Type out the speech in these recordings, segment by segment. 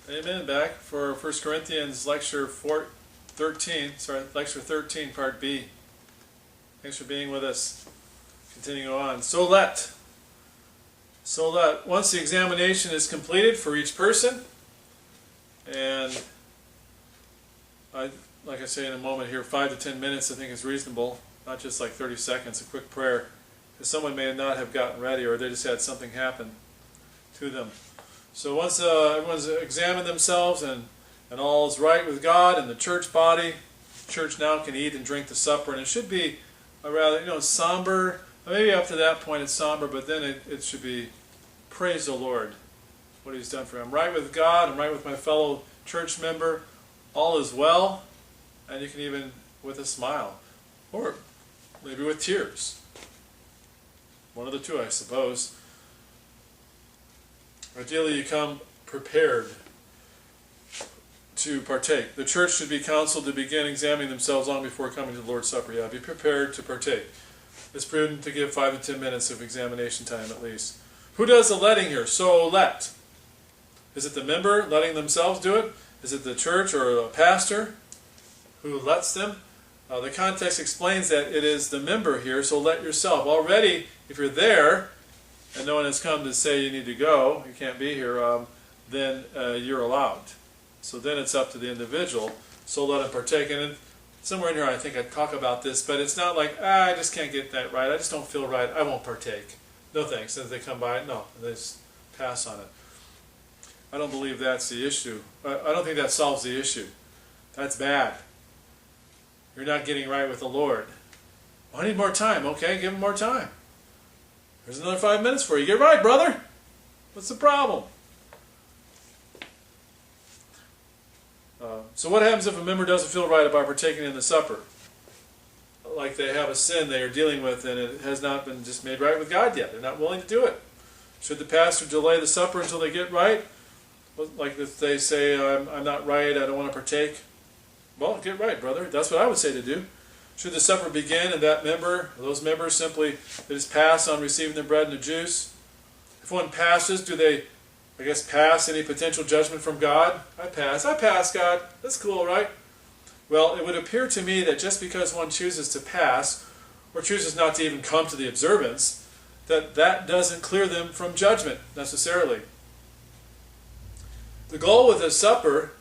Amen. Back for 1 Corinthians lecture 13, lecture 13, part B. Thanks for being with us. Continuing on. So let, once the examination is completed for each person, and like I say in a moment here, 5 to 10 minutes I think is reasonable, not just like 30 seconds, a quick prayer, because someone may not have gotten ready or they just had something happen to them. So once everyone's examined themselves and all is right with God and the church body, the church now can eat and drink the supper, and it should be a rather somber. Maybe up to that point it's somber, but then it should be praise the Lord, what He's done for me. I'm right with God. I'm right with my fellow church member. All is well, and you can even with a smile, or maybe with tears. One of the two, I suppose. Ideally, you come prepared to partake. The church should be counseled to begin examining themselves long before coming to the Lord's Supper. Yeah, be prepared to partake. It's prudent to give 5 to 10 minutes of examination time at least. Who does the letting here? So let. Is it the member letting themselves do it? Is it the church or a pastor who lets them? The context explains that it is the member here, so let yourself. Already, if you're there, and no one has come to say you need to go, you can't be here, then you're allowed. So then it's up to the individual. So let him partake. And somewhere in here I think I talk about this, but it's not like, I just can't get that right. I just don't feel right. I won't partake. No thanks. As they come by, no, they just pass on it. I don't believe that's the issue. I don't think that solves the issue. That's bad. You're not getting right with the Lord. Well, I need more time. Okay, give him more time. There's another 5 minutes for you. Get right, brother. What's the problem? So what happens if a member doesn't feel right about partaking in the supper? Like they have a sin they are dealing with and it has not been just made right with God yet. They're not willing to do it. Should the pastor delay the supper until they get right? Like if they say, I'm not right, I don't want to partake. Well, get right, brother. That's what I would say to do. Should the supper begin and that member, or those members simply just pass on receiving the bread and the juice? If one passes, do they, pass any potential judgment from God? I pass, God. That's cool, right? Well, it would appear to me that just because one chooses to pass, or chooses not to even come to the observance, that doesn't clear them from judgment, necessarily. The goal with the supper,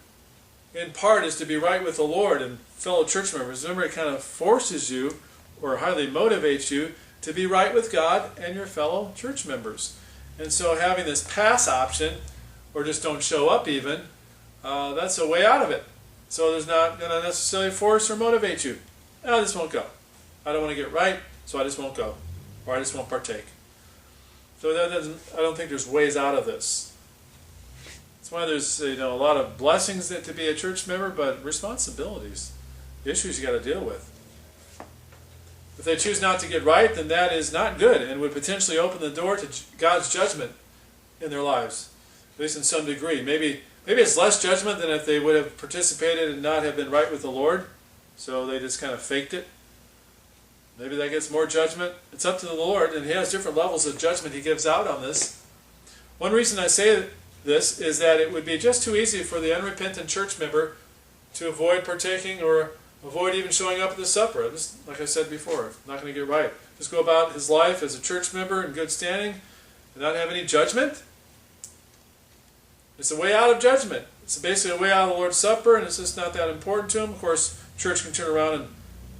in part, is to be right with the Lord and fellow church members. Remember, it kind of forces you, or highly motivates you, to be right with God and your fellow church members. And so having this pass option, or just don't show up even, that's a way out of it. So there's not going to necessarily force or motivate you. I just won't go. I don't want to get right, so I just won't go. Or I just won't partake. So I don't think there's ways out of this. That's why there's a lot of blessings to be a church member, but responsibilities, issues you got to deal with. If they choose not to get right, then that is not good and would potentially open the door to God's judgment in their lives, at least in some degree. Maybe it's less judgment than if they would have participated and not have been right with the Lord, so they just kind of faked it. Maybe that gets more judgment. It's up to the Lord, and He has different levels of judgment He gives out on this. One reason I say this is that it would be just too easy for the unrepentant church member to avoid partaking or avoid even showing up at the supper. Just like I said before, not going to get right. Just go about his life as a church member in good standing and not have any judgment. It's a way out of judgment. It's basically a way out of the Lord's Supper, and it's just not that important to him. Of course, church can turn around and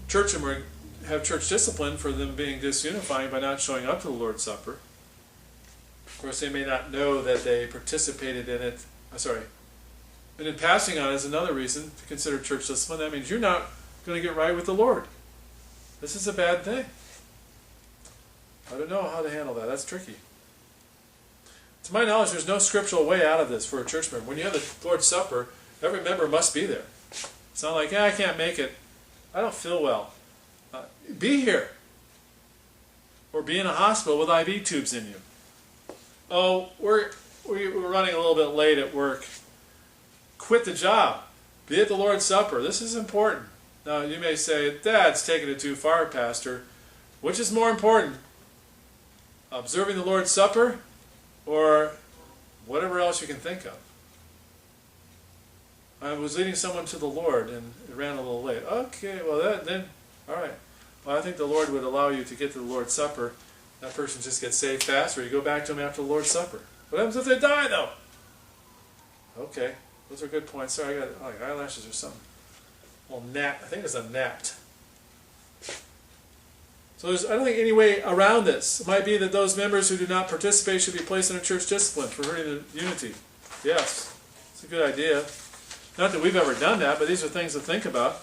church him or have church discipline for them being disunifying by not showing up to the Lord's Supper. Of course, they may not know that they participated in it. And in passing on is another reason to consider church discipline. That means you're not going to get right with the Lord. This is a bad thing. I don't know how to handle that. That's tricky. To my knowledge, there's no scriptural way out of this for a church member. When you have the Lord's Supper, every member must be there. It's not like, I can't make it. I don't feel well. Be here. Or be in a hospital with IV tubes in you. Oh, we're running a little bit late at work. Quit the job. Be at the Lord's Supper. This is important. Now, you may say, that's taking it too far, Pastor. Which is more important? Observing the Lord's Supper or whatever else you can think of? I was leading someone to the Lord and it ran a little late. Okay, well then, all right. Well, I think the Lord would allow you to get to the Lord's Supper. That person just gets saved fast, or you go back to them after the Lord's Supper. What happens if they die, though? Okay, those are good points. Sorry, I got like eyelashes or something. Well, gnat. I think it's a gnat. So I don't think any way around this. It might be that those members who do not participate should be placed under church discipline for hurting the unity. Yes, it's a good idea. Not that we've ever done that, but these are things to think about.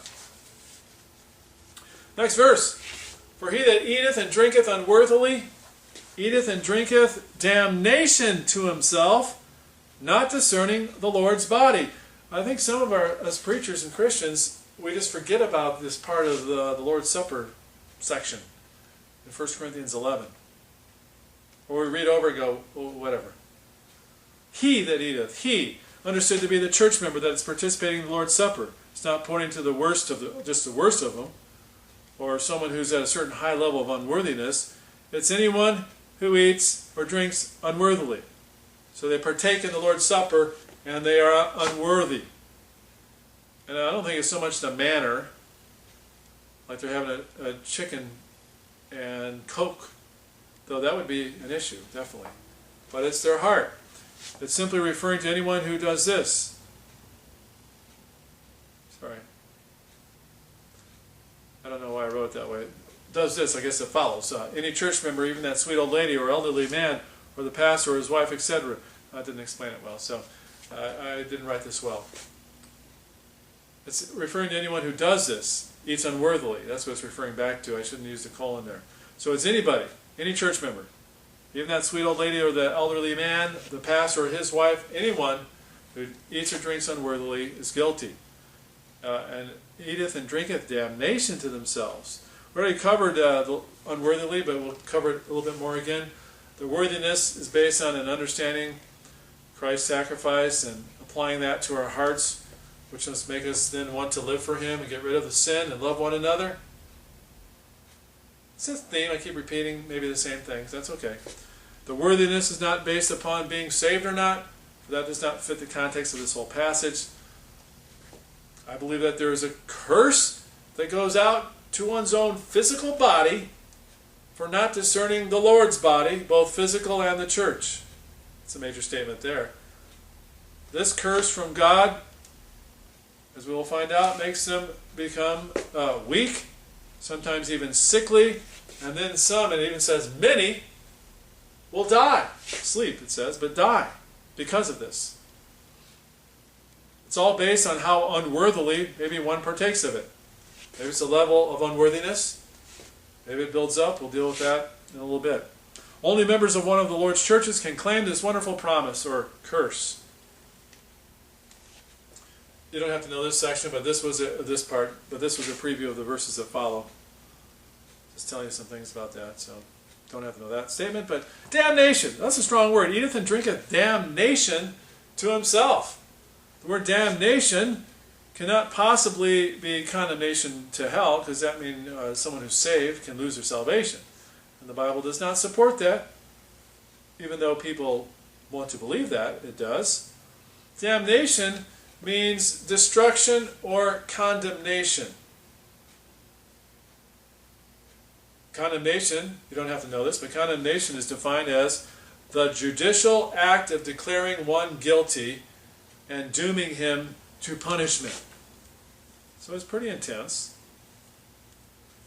Next verse. For he that eateth and drinketh unworthily, eateth and drinketh damnation to himself, not discerning the Lord's body. I think some of us as preachers and Christians, we just forget about this part of the Lord's Supper section in 1 Corinthians 11. Or we read over and go, oh, whatever. He that eateth, he, understood to be the church member that is participating in the Lord's Supper. It's not pointing to the worst of just the worst of them, or someone who's at a certain high level of unworthiness. It's anyone who eats or drinks unworthily. So they partake in the Lord's Supper, and they are unworthy. And I don't think it's so much the manner, like they're having a chicken and Coke, though that would be an issue, definitely. But it's their heart. It's simply referring to anyone who does this. Sorry. I don't know why I wrote it that way. Does this, I guess it follows. Any church member, even that sweet old lady or elderly man, or the pastor or his wife, etc. I didn't explain it well, so I didn't write this well. It's referring to anyone who does this, eats unworthily. That's what it's referring back to. I shouldn't use the colon there. So it's anybody, any church member. Even that sweet old lady or the elderly man, the pastor or his wife, anyone who eats or drinks unworthily is guilty. And eateth and drinketh damnation to themselves. We already covered the unworthily, but we'll cover it a little bit more again. The worthiness is based on an understanding Christ's sacrifice and applying that to our hearts, which must make us then want to live for Him and get rid of the sin and love one another. It's a theme, I keep repeating maybe the same things. That's okay. The worthiness is not based upon being saved or not. That does not fit the context of this whole passage. I believe that there is a curse that goes out to one's own physical body for not discerning the Lord's body, both physical and the church. It's a major statement there. This curse from God, as we will find out, makes them become weak, sometimes even sickly, and then some, and it even says many, will die. Sleep, it says, but die because of this. It's all based on how unworthily maybe one partakes of it. Maybe it's a level of unworthiness. Maybe it builds up. We'll deal with that in a little bit. Only members of one of the Lord's churches can claim this wonderful promise or curse. You don't have to know this section, but this was this part. But this was a preview of the verses that follow. Just telling you some things about that. So don't have to know that statement. But damnation. That's a strong word. Eateth and drinketh damnation to himself. The word damnation cannot possibly be condemnation to hell, because that means someone who's saved can lose their salvation. And the Bible does not support that, even though people want to believe that it does. Damnation means destruction or condemnation. Condemnation, you don't have to know this, but condemnation is defined as the judicial act of declaring one guilty and dooming him to punishment. So it's pretty intense.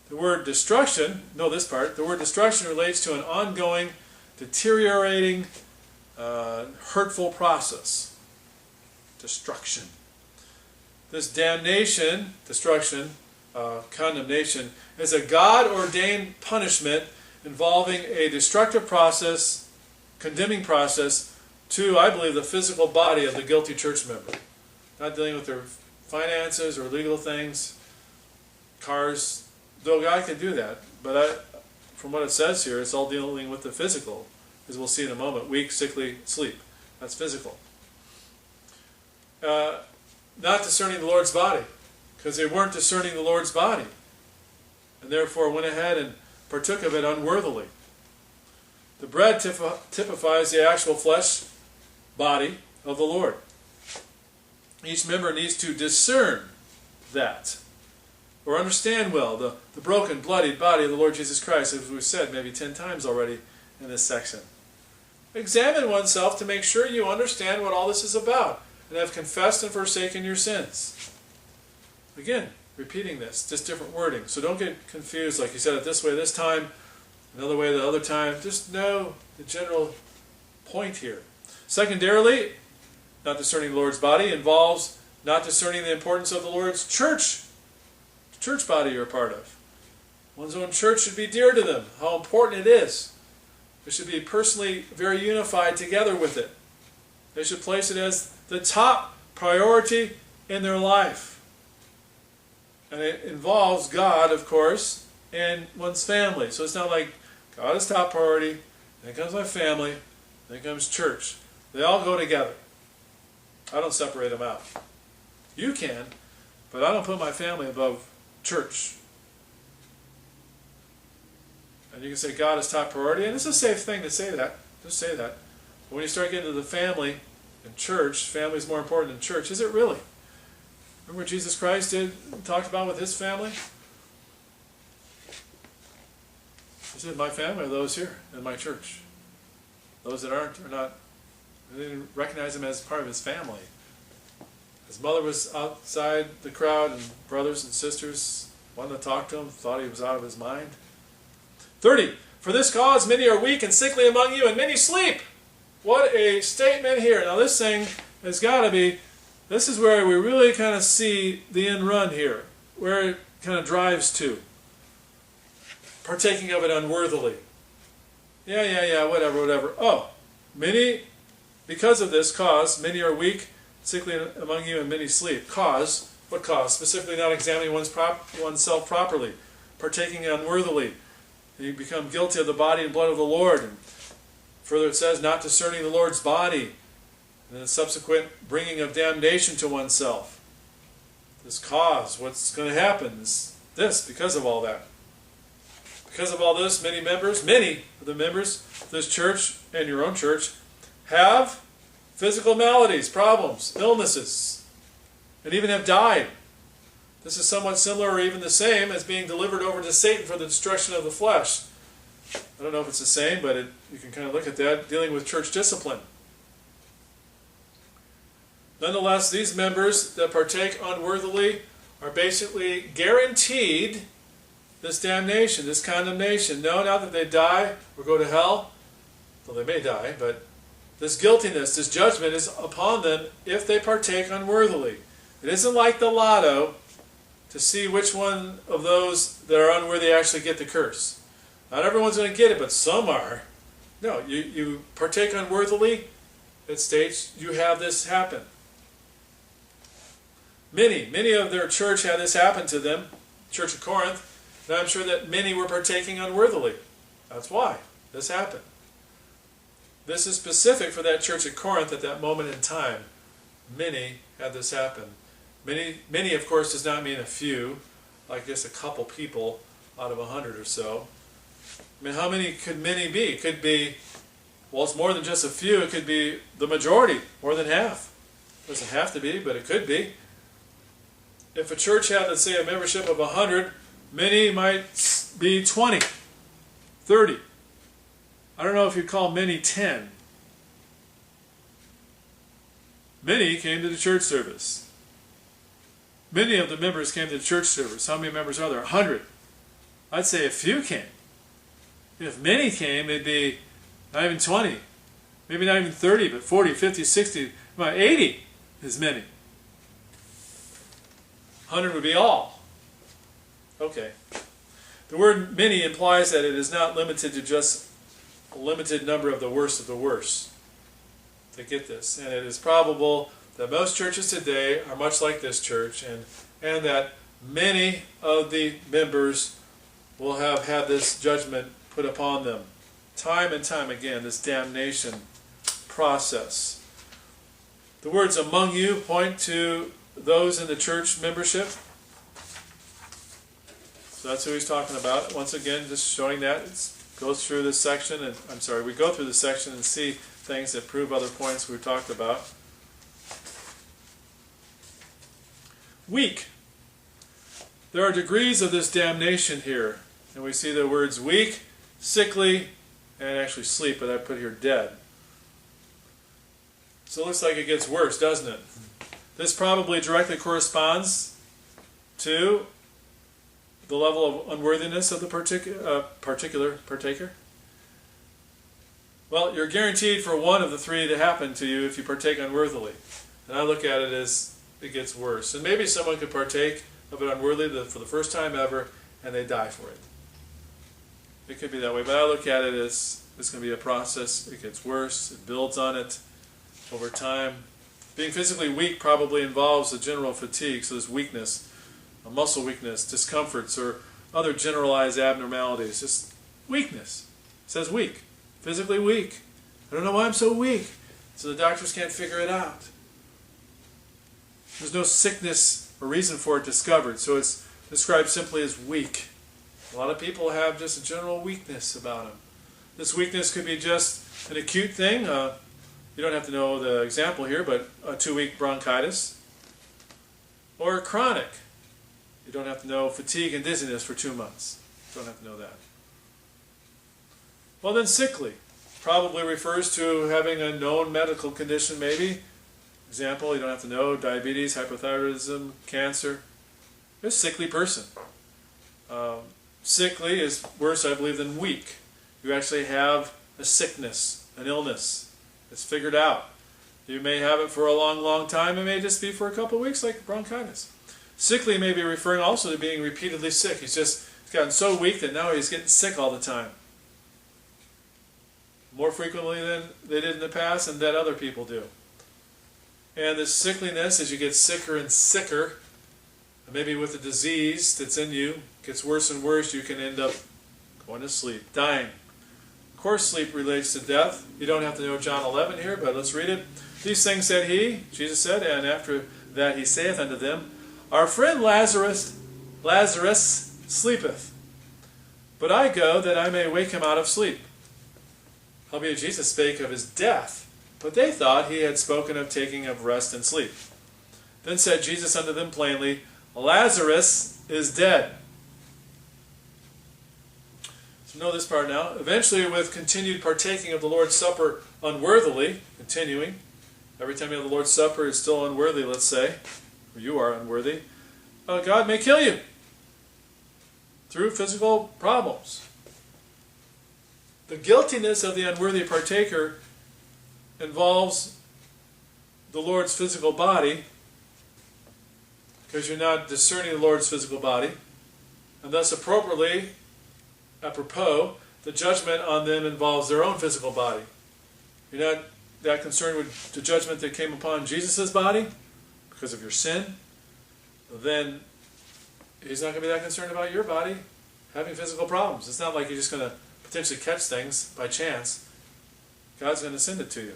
The word destruction, know this part, the word destruction relates to an ongoing, deteriorating, hurtful process. Destruction. This damnation, destruction, condemnation, is a God-ordained punishment involving a destructive process, condemning process, to, I believe, the physical body of the guilty church member. Not dealing with their finances or legal things, cars, though God can do that. But from what it says here, it's all dealing with the physical, as we'll see in a moment. Weak, sickly, sleep. That's physical. Not discerning the Lord's body, because they weren't discerning the Lord's body, and therefore went ahead and partook of it unworthily. The bread typifies the actual flesh body of the Lord. Each member needs to discern that, or understand well the broken, bloodied body of the Lord Jesus Christ, as we've said maybe 10 times already in this section. Examine oneself to make sure you understand what all this is about and have confessed and forsaken your sins. Again, repeating this, just different wording. So don't get confused, like you said it this way this time, another way the other time. Just know the general point here. Secondarily, not discerning the Lord's body involves not discerning the importance of the Lord's church body you're a part of. One's own church should be dear to them, how important it is. They should be personally very unified together with it. They should place it as the top priority in their life. And it involves God, of course, and one's family. So it's not like God is top priority, then comes my family, then comes church. They all go together. I don't separate them out. You can, but I don't put my family above church. And you can say God is top priority, and it's a safe thing to say that. Just say that. But when you start getting to the family and church, family is more important than church. Is it really? Remember what Jesus Christ talked about with his family? He said, my family are those here in my church. Those that aren't are not. They didn't recognize him as part of his family. His mother was outside the crowd, and brothers and sisters wanted to talk to him, thought he was out of his mind. 30. For this cause many are weak and sickly among you, and many sleep. What a statement here. Now this thing has got to be, this is where we really kind of see the end run here, where it kind of drives to. Partaking of it unworthily. Yeah, whatever. Oh, many, because of this cause, many are weak, sickly among you, and many sleep. Cause, what cause? Specifically not examining oneself properly, partaking unworthily. You become guilty of the body and blood of the Lord. And further it says, not discerning the Lord's body. And the subsequent bringing of damnation to oneself. This cause, what's going to happen is this, because of all that. Because of all this, many of the members of this church and your own church have physical maladies, problems, illnesses, and even have died. This is somewhat similar or even the same as being delivered over to Satan for the destruction of the flesh. I don't know if it's the same, but you can kind of look at that, dealing with church discipline. Nonetheless, these members that partake unworthily are basically guaranteed this damnation, this condemnation. No, not that they die or go to hell, though they may die, but this guiltiness, this judgment is upon them if they partake unworthily. It isn't like the lotto to see which one of those that are unworthy actually get the curse. Not everyone's going to get it, but some are. No, you partake unworthily, it states you have this happen. Many of their church had this happen to them, Church of Corinth, and I'm sure that many were partaking unworthily. That's why this happened. This is specific for that church at Corinth at that moment in time. Many had this happen. Many, of course, does not mean a few, like just a couple people out of 100 or so. I mean, how many could many be? It could be, well, it's more than just a few. It could be the majority, more than half. It doesn't have to be, but it could be. If a church had, let's say, a membership of 100, many might be 20, 30. I don't know if you'd call many 10. Many came to the church service. Many of the members came to the church service. How many members are there? 100. I'd say a few came. If many came, it'd be not even 20. Maybe not even 30, but 40, 50, 60, about 80 is many. 100 would be all. Okay. The word many implies that it is not limited to just a limited number of the worst. To get this. And it is probable that most churches today are much like this church, and that many of the members will have had this judgment put upon them. Time and time again, this damnation process. The words among you point to those in the church membership. So that's who he's talking about. Once again, just showing that. It goes through this section, and we go through this section and see things that prove other points we've talked about. Weak. There are degrees of this damnation here. And we see the words weak, sickly, and actually sleep, but I put here dead. So it looks like it gets worse, doesn't it? This probably directly corresponds to the level of unworthiness of the particular partaker. Well, you're guaranteed for one of the three to happen to you if you partake unworthily. And I look at it as it gets worse. And maybe someone could partake of it unworthily for the first time ever, and they die for it. It could be that way, but I look at it as it's going to be a process. It gets worse. It builds on it over time. Being physically weak probably involves a general fatigue, so there's weakness, a muscle weakness, discomforts, or other generalized abnormalities. Just weakness. It says weak. Physically weak. I don't know why I'm so weak. So the doctors can't figure it out. There's no sickness or reason for it discovered, so it's described simply as weak. A lot of people have just a general weakness about them. This weakness could be just an acute thing. You don't have to know the example here, but a 2-week bronchitis. Or chronic. You don't have to know fatigue and dizziness for 2 months. You don't have to know that. Well, then sickly. Probably refers to having a known medical condition, maybe. Example, you don't have to know, diabetes, hypothyroidism, cancer. You're a sickly person. Sickly is worse, I believe, than weak. You actually have a sickness, an illness. It's figured out. You may have it for a long, long time. It may just be for a couple of weeks, like bronchitis. Sickly may be referring also to being repeatedly sick. He's gotten so weak that now he's getting sick all the time. More frequently than they did in the past and that other people do. And this sickliness, as you get sicker and sicker, maybe with the disease that's in you, gets worse and worse, you can end up going to sleep, dying. Of course, sleep relates to death. You don't have to know John 11 here, but let's read it. These things said he, Jesus said, and after that he saith unto them, Our friend Lazarus sleepeth, but I go that I may wake him out of sleep. Howbeit Jesus spake of his death, but they thought he had spoken of taking of rest and sleep. Then said Jesus unto them plainly, Lazarus is dead. So know this part now. Eventually, with continued partaking of the Lord's Supper unworthily, continuing, every time you have the Lord's Supper, it's still unworthy, let's say, or you are unworthy, God may kill you through physical problems. The guiltiness of the unworthy partaker involves the Lord's physical body, because you're not discerning the Lord's physical body, and thus appropriately, apropos, the judgment on them involves their own physical body. You're not that concerned with the judgment that came upon Jesus' body because of your sin, then he's not going to be that concerned about your body having physical problems. It's not like you're just going to potentially catch things by chance. God's going to send it to you.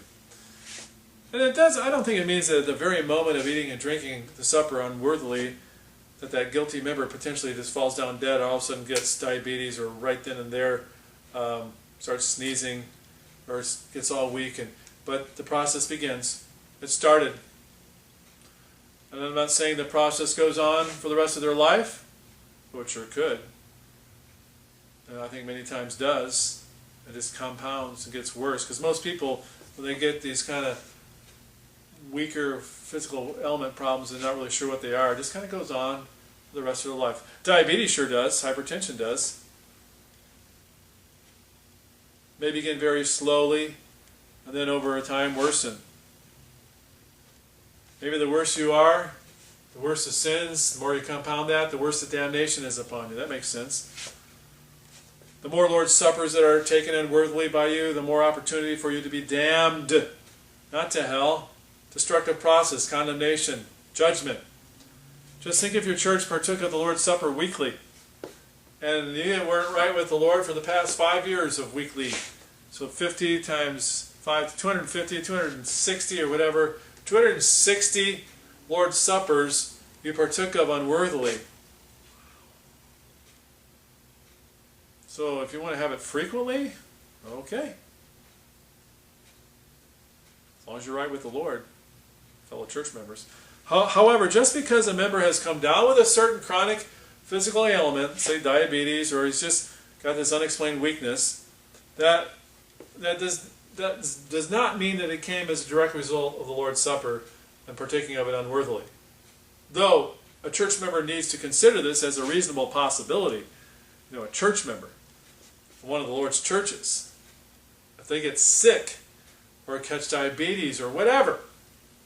And it does. I don't think it means that at the very moment of eating and drinking the supper unworthily, that guilty member potentially just falls down dead, or all of a sudden gets diabetes, or right then and there starts sneezing, or gets all weak. But the process begins. It started. And I'm not saying the process goes on for the rest of their life, but it sure could. And I think many times does. It just compounds and gets worse. Because most people, when they get these kind of weaker physical ailment problems, they're not really sure what they are. It just kind of goes on for the rest of their life. Diabetes sure does. Hypertension does. May begin very slowly, and then over a time worsen. Maybe the worse you are, the worse the sins, the more you compound that, the worse the damnation is upon you. That makes sense. The more Lord's Suppers that are taken unworthily by you, the more opportunity for you to be damned. Not to hell. Destructive process, condemnation, judgment. Just think if your church partook of the Lord's Supper weekly, and you weren't right with the Lord for the past 5 years of weekly. So 50 times 5, 250, 260 or whatever, 260 Lord's Suppers you partook of unworthily. So if you want to have it frequently, okay. As long as you're right with the Lord, fellow church members. However, just because a member has come down with a certain chronic physical ailment, say diabetes, or he's just got this unexplained weakness, that does not mean that it came as a direct result of the Lord's Supper and partaking of it unworthily. Though a church member needs to consider this as a reasonable possibility. You know, a church member from one of the Lord's churches, if they get sick or catch diabetes or whatever,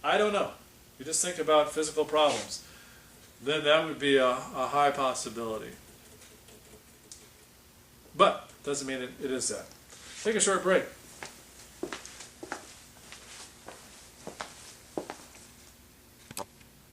I don't know. You just think about physical problems, then that would be a high possibility. But doesn't mean it is that. Take a short break.